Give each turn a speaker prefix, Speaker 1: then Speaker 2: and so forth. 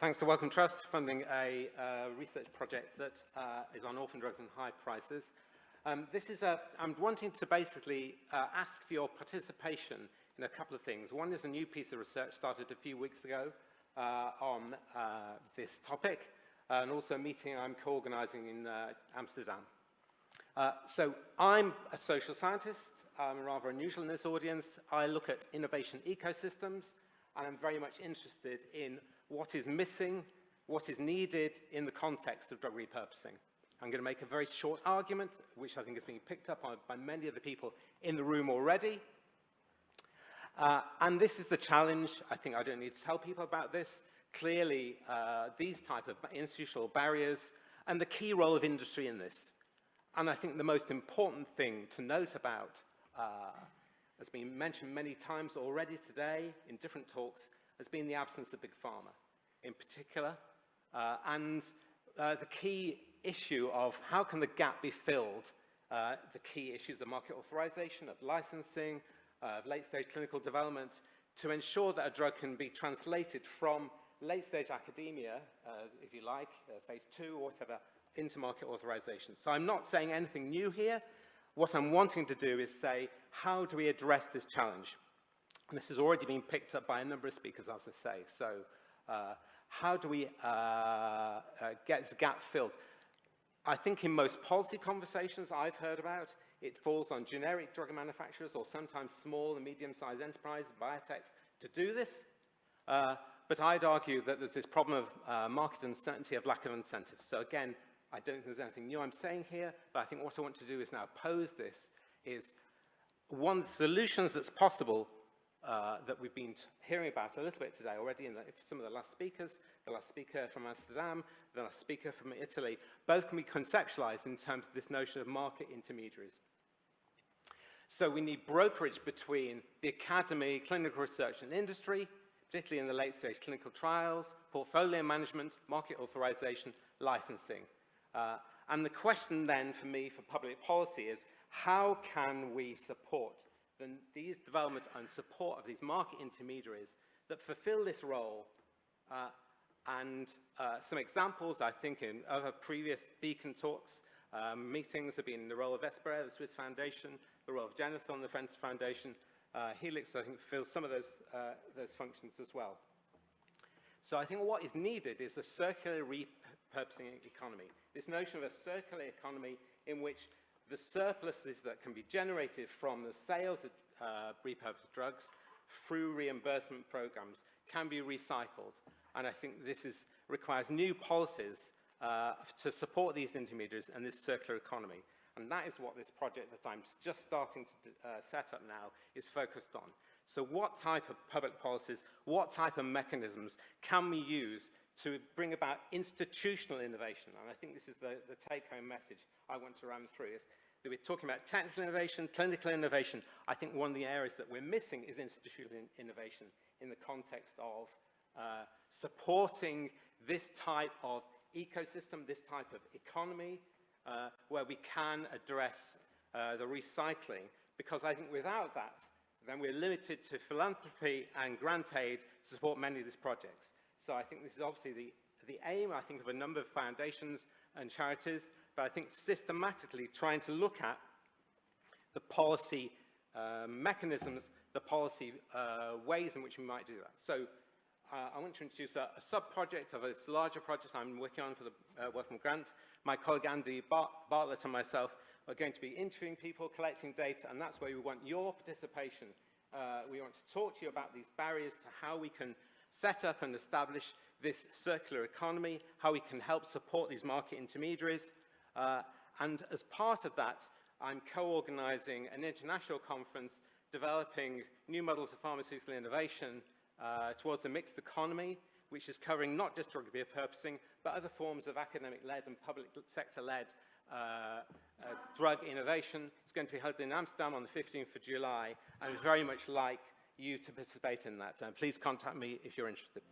Speaker 1: Thanks to Wellcome Trust funding a research project that is on orphan drugs and high prices. I'm wanting to basically ask for your participation in a couple of things. One is a new piece of research started a few weeks ago on this topic, and also a meeting I'm co-organizing in Amsterdam. So I'm a social scientist. I'm rather unusual in this audience. I look at innovation ecosystems, and I'm very much interested in what is missing, what is needed in the context of drug repurposing. I'm going to make a very short argument, which I think is being picked up on by many of the people in the room already. And this is the challenge. I think I don't need to tell people about this. Clearly, these type of institutional barriers and the key role of industry in this. And I think the most important thing to note about, has been mentioned many times already today in different talks, has been the absence of big pharma in particular. And the key issue of how can the gap be filled, the key issues of market authorization, of licensing, of late-stage clinical development, to ensure that a drug can be translated from late-stage academia, if you like, phase 2 or whatever, into market authorization. So I'm not saying anything new here. What I'm wanting to do is say, how do we address this challenge? And this has already been picked up by a number of speakers, as I say. So how do we get this gap filled? I think in most policy conversations I've heard about, it falls on generic drug manufacturers or sometimes small and medium-sized enterprises, biotechs, to do this. But I'd argue that there's this problem of market uncertainty, of lack of incentives. So again, I don't think there's anything new I'm saying here, but I think what I want to do is now pose this is one of the solutions that's possible that we've been hearing about a little bit today already in some of the last speakers, the last speaker from Amsterdam, the last speaker from Italy, both can be conceptualized in terms of this notion of market intermediaries. So we need brokerage between the academy, clinical research and industry, particularly in the late stage clinical trials, portfolio management, market authorization, licensing. And the question then for me for public policy is, how can we support these developments and support of these market intermediaries that fulfill this role? And some examples, I think, in other previous Beacon talks, meetings have been the role of Espera, the Swiss Foundation, the role of Genethon, the French Foundation, Helix, I think, fills some of those functions as well. So I think what is needed is a circular repurposing economy. This notion of a circular economy in which the surpluses that can be generated from the sales of repurposed drugs through reimbursement programs can be recycled. And I think this requires new policies to support these intermediaries and this circular economy. And that is what this project that I'm just starting to set up now is focused on. So what type of public policies, what type of mechanisms can we use to bring about institutional innovation? And I think this is the take-home message I want to run through. Is that we're talking about technical innovation, clinical innovation. I think one of the areas that we're missing is institutional innovation in the context of supporting this type of ecosystem, this type of economy, where we can address the recycling. Because I think without that, then we're limited to philanthropy and grant aid to support many of these projects. So I think this is obviously the aim, I think, of a number of foundations and charities, but I think systematically trying to look at the policy mechanisms, the policy ways in which we might do that. So I want to introduce a sub-project of this larger project I'm working on for the Wellcome Grant. My colleague Andy Bartlett and myself are going to be interviewing people, collecting data, and that's where we want your participation. We want to talk to you about these barriers to how we can set up and establish this circular economy, how we can help support these market intermediaries. And as part of that, I'm co-organizing an international conference developing new models of pharmaceutical innovation towards a mixed economy, which is covering not just drug repurposing, but other forms of academic-led and public sector-led drug innovation. It's going to be held in Amsterdam on the 15th of July, and I'd very much like you to participate in that. Please contact me if you're interested.